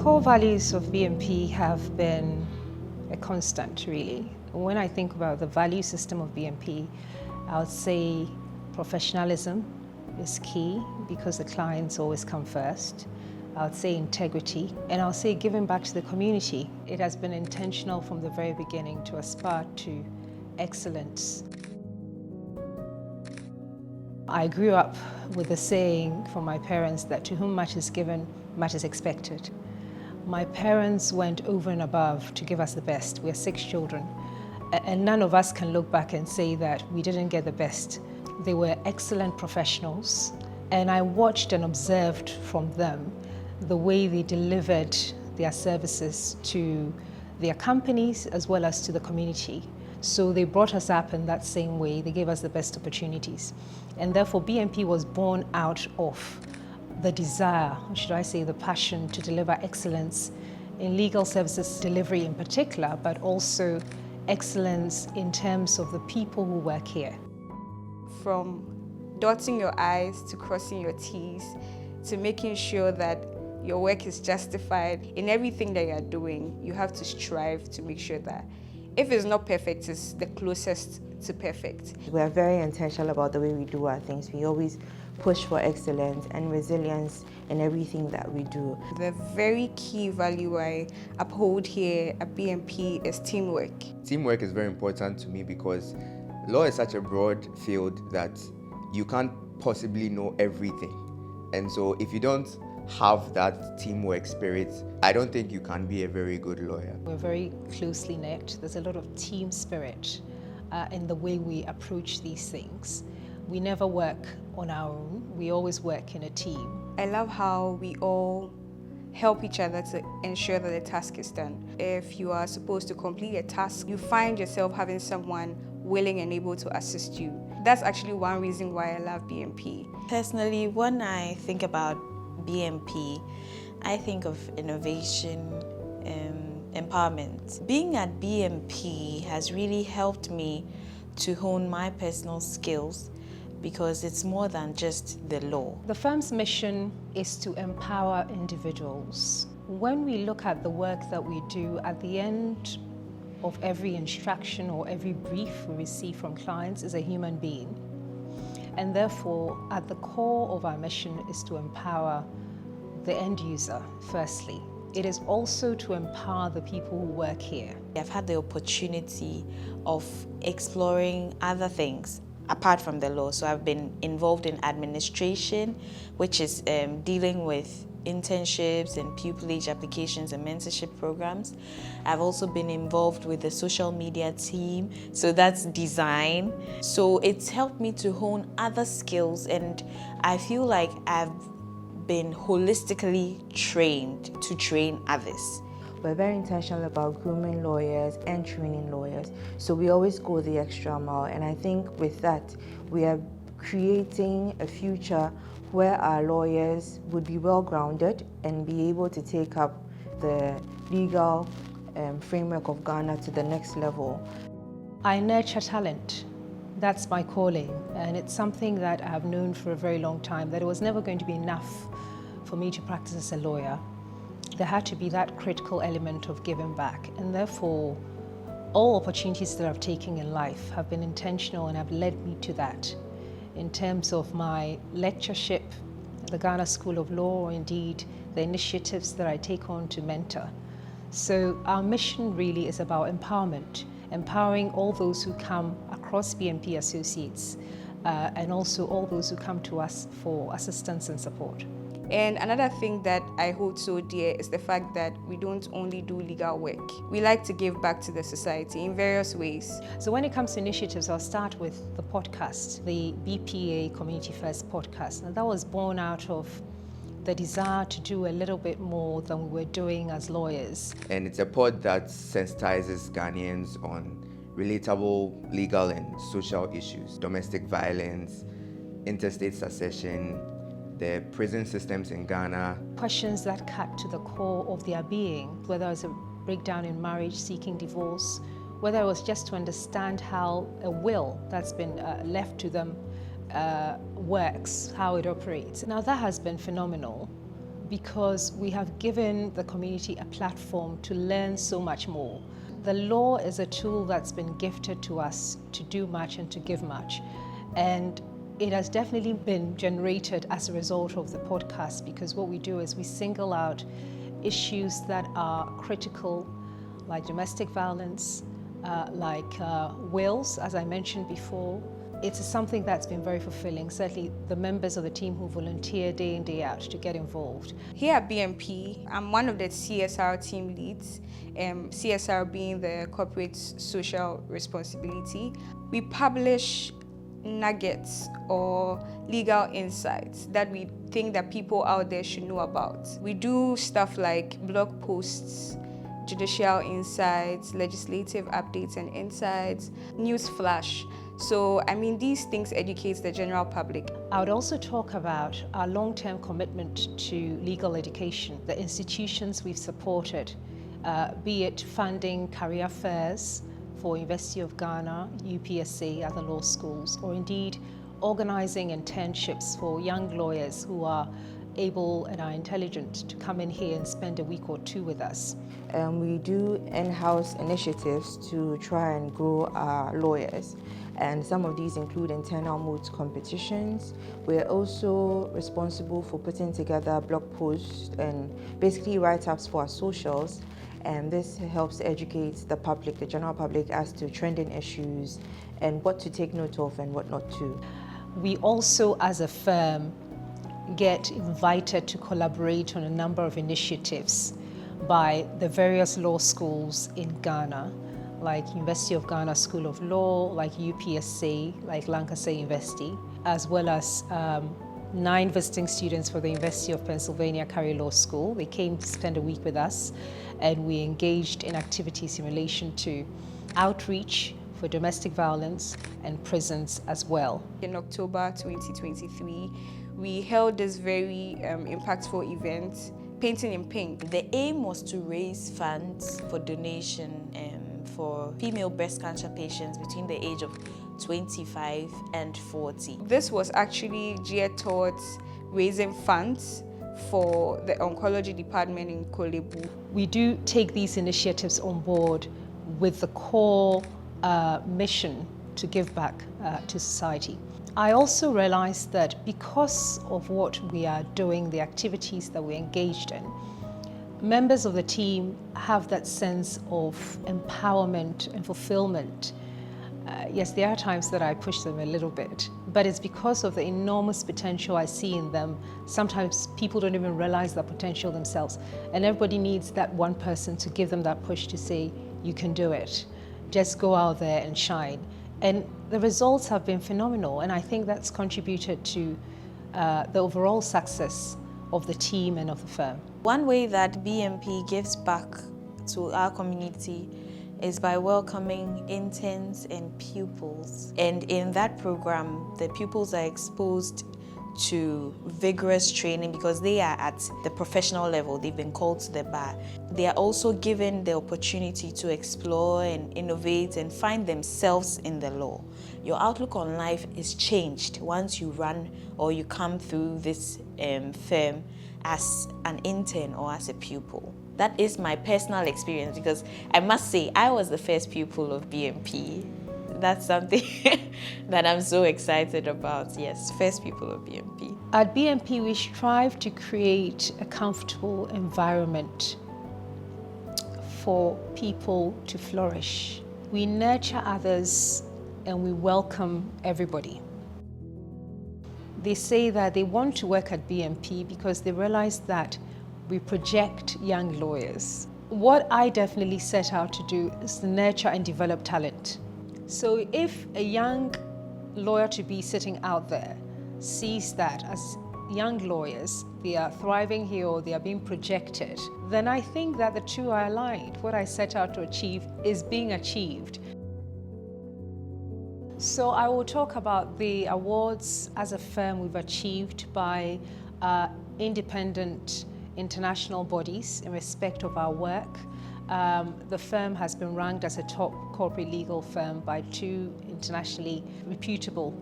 core values of B&P have been a constant, really. When I think about the value system of B&P, I would say professionalism is key because the clients always come first. I would say integrity, and I'll say giving back to the community. It has been intentional from the very beginning to aspire to excellence. I grew up with a saying from my parents that to whom much is given, much is expected. My parents went over and above to give us the best. We're 6 children, and none of us can look back and say that we didn't get the best. They were excellent professionals, and I watched and observed from them the way they delivered their services to their companies as well as to the community. So they brought us up in that same way. They gave us the best opportunities. And therefore B&P was born out of the desire, or should I say the passion, to deliver excellence in legal services delivery in particular, but also excellence in terms of the people who work here. From dotting your I's to crossing your T's to making sure that your work is justified in everything that you're doing, you have to strive to make sure that if it's not perfect, it's the closest to perfect. We are very intentional about the way we do our things. We always push for excellence and resilience in everything that we do. The very key value I uphold here at B&P is teamwork. Teamwork is very important to me because law is such a broad field that you can't possibly know everything. And so if you don't have that teamwork spirit, I don't think you can be a very good lawyer. We're very closely knit. There's a lot of team spirit in the way we approach these things. We never work on our own. We always work in a team. I love how we all help each other to ensure that the task is done. If you are supposed to complete a task, you find yourself having someone willing and able to assist you. That's actually one reason why I love B&P. Personally, when I think about B&P, I think of innovation, empowerment. Being at B&P has really helped me to hone my personal skills because it's more than just the law. The firm's mission is to empower individuals. When we look at the work that we do, at the end of every instruction or every brief we receive from clients is a human being. And therefore, at the core of our mission is to empower the end user, firstly. It is also to empower the people who work here. I've had the opportunity of exploring other things apart from the law. So I've been involved in administration, which is dealing with internships and pupillage applications and mentorship programs. I've also been involved with the social media team, so that's design. So it's helped me to hone other skills, and I feel like I've been holistically trained to train others. We're very intentional about grooming lawyers and training lawyers, so we always go the extra mile, and I think with that we are creating a future where our lawyers would be well-grounded and be able to take up the legal framework of Ghana to the next level. I nurture talent. That's my calling, and it's something that I have known for a very long time, that it was never going to be enough for me to practice as a lawyer. There had to be that critical element of giving back, and therefore all opportunities that I've taken in life have been intentional and have led me to that. In terms of my lectureship at the Ghana School of Law, or indeed the initiatives that I take on to mentor. So our mission really is about empowerment, empowering all those who come across B&P Associates and also all those who come to us for assistance and support. And another thing that I hold so dear is the fact that we don't only do legal work. We like to give back to the society in various ways. So when it comes to initiatives, I'll start with the podcast, the BPA Community First podcast. And that was born out of the desire to do a little bit more than we were doing as lawyers. And it's a pod that sensitizes Ghanaians on relatable legal and social issues, domestic violence, interstate succession, the prison systems in Ghana. Questions that cut to the core of their being, whether it's a breakdown in marriage, seeking divorce, whether it was just to understand how a will that's been left to them works, how it operates. Now that has been phenomenal because we have given the community a platform to learn so much more. The law is a tool that's been gifted to us to do much and to give much. And it has definitely been generated as a result of the podcast, because what we do is we single out issues that are critical, like domestic violence, like wills, as I mentioned before. It's something that's been very fulfilling, certainly the members of the team who volunteer day in, day out to get involved. Here at B&P, I'm one of the CSR team leads, CSR being the corporate social responsibility. We publish nuggets or legal insights that we think that people out there should know about. We do stuff like blog posts, judicial insights, legislative updates and insights, news flash. So, I mean, these things educate the general public. I would also talk about our long-term commitment to legal education, the institutions we've supported, be it funding career fairs for University of Ghana, UPSA, other law schools, or indeed organizing internships for young lawyers who are able and are intelligent to come in here and spend a week or two with us. We do in-house initiatives to try and grow our lawyers, and some of these include internal moot competitions. We're also responsible for putting together blog posts and basically write-ups for our socials, and this helps educate the public, the general public, as to trending issues and what to take note of and what not to. We also, as a firm, get invited to collaborate on a number of initiatives by the various law schools in Ghana, like University of Ghana School of Law, like UPSA, like Lancaster University, as well as 9 visiting students for the University of Pennsylvania Carey Law School. They came to spend a week with us, and we engaged in activities in relation to outreach for domestic violence and prisons as well. In October 2023, we held this very impactful event, Painting in Pink. The aim was to raise funds for donation for female breast cancer patients between the age of 25 and 40. This was actually geared towards raising funds for the oncology department in Kolebu. We do take these initiatives on board with the core mission to give back to society. I also realized that because of what we are doing, the activities that we're engaged in, members of the team have that sense of empowerment and fulfillment. Yes, there are times that I push them a little bit, but it's because of the enormous potential I see in them. Sometimes people don't even realize that potential themselves, and everybody needs that one person to give them that push to say, you can do it. Just go out there and shine. And the results have been phenomenal, and I think that's contributed to the overall success of the team and of the firm. One way that B&P gives back to our community is by welcoming interns and pupils. And in that program, the pupils are exposed to vigorous training because they are at the professional level. They've been called to the bar. They are also given the opportunity to explore and innovate and find themselves in the law. Your outlook on life is changed once you run or you come through this firm as an intern or as a pupil. That is my personal experience, because I must say I was the first pupil of B&P. That's something that I'm so excited about. Yes, first pupil of B&P. At B&P, we strive to create a comfortable environment for people to flourish. We nurture others and we welcome everybody. They say that they want to work at B&P because they realize that we project young lawyers. What I definitely set out to do is to nurture and develop talent. So if a young lawyer-to-be sitting out there sees that as young lawyers, they are thriving here or they are being projected, then I think that the two are aligned. What I set out to achieve is being achieved. So I will talk about the awards as a firm we've achieved by independent international bodies in respect of our work. The firm has been ranked as a top corporate legal firm by 2 internationally reputable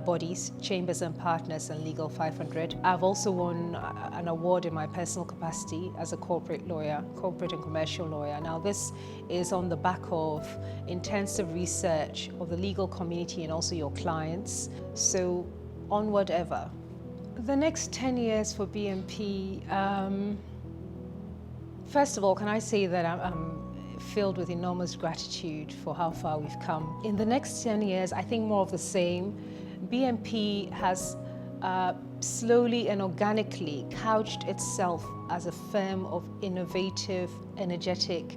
bodies, Chambers and Partners and Legal 500. I've also won an award in my personal capacity as a corporate lawyer, corporate and commercial lawyer. Now this is on the back of intensive research of the legal community and also your clients. So onward ever. The next 10 years for B&P, first of all, can I say that I'm filled with enormous gratitude for how far we've come. In the next 10 years, I think more of the same. B&P has slowly and organically couched itself as a firm of innovative, energetic,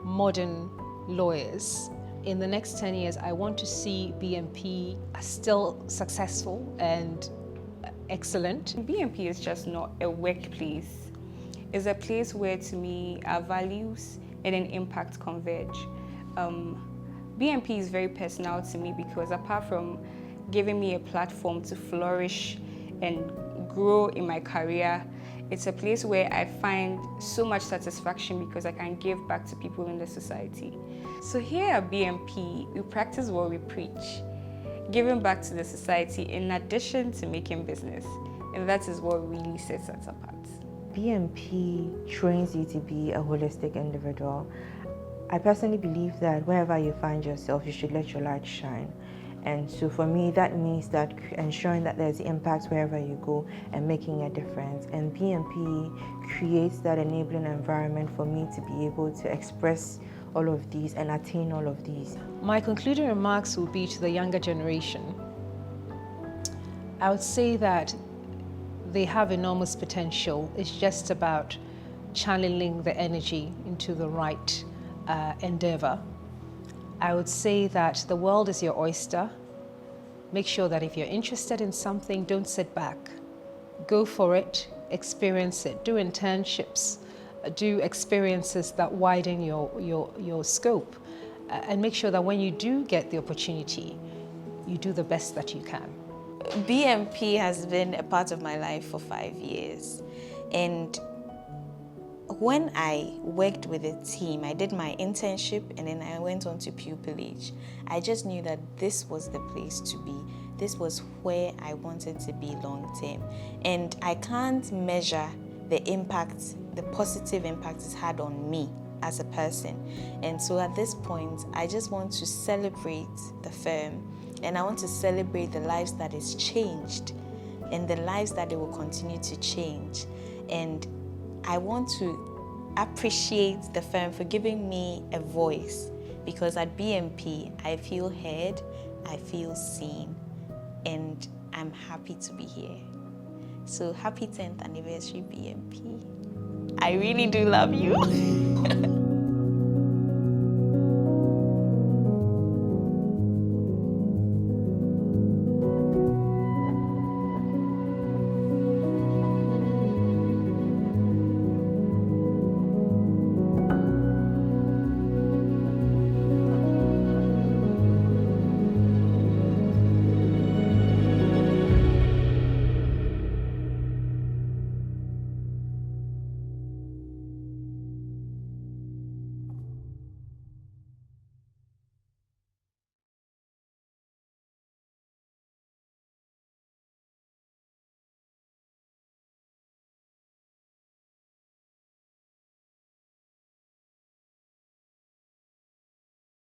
modern lawyers. In the next 10 years, I want to see B&P still successful and excellent. B&P is just not a workplace. It's a place where, to me, our values and an impact converge. B&P is very personal to me because apart from giving me a platform to flourish and grow in my career, it's a place where I find so much satisfaction because I can give back to people in the society. So here at B&P, we practice what we preach, giving back to the society in addition to making business. And that is what really sets us apart. B&P trains you to be a holistic individual. I personally believe that wherever you find yourself, you should let your light shine. And so for me, that means that ensuring that there's impact wherever you go and making a difference. And B&P creates that enabling environment for me to be able to express all of these and attain all of these. My concluding remarks will be to the younger generation. I would say that they have enormous potential. It's just about channeling the energy into the right endeavor. I would say that the world is your oyster. Make sure that if you're interested in something, don't sit back. Go for it, experience it, do internships, do experiences that widen your scope, and make sure that when you do get the opportunity, you do the best that you can. B&P has been a part of my life for 5 years, and when I worked with a team, I did my internship and then I went on to pupillage. I just knew that this was the place to be. This was where I wanted to be long term. And I can't measure the impact, the positive impact it's had on me as a person. And so at this point, I just want to celebrate the firm, and I want to celebrate the lives that it's changed and the lives that it will continue to change. And I want to appreciate the firm for giving me a voice, because at B&P, I feel heard, I feel seen, and I'm happy to be here. So happy 10th anniversary, B&P. I really do love you.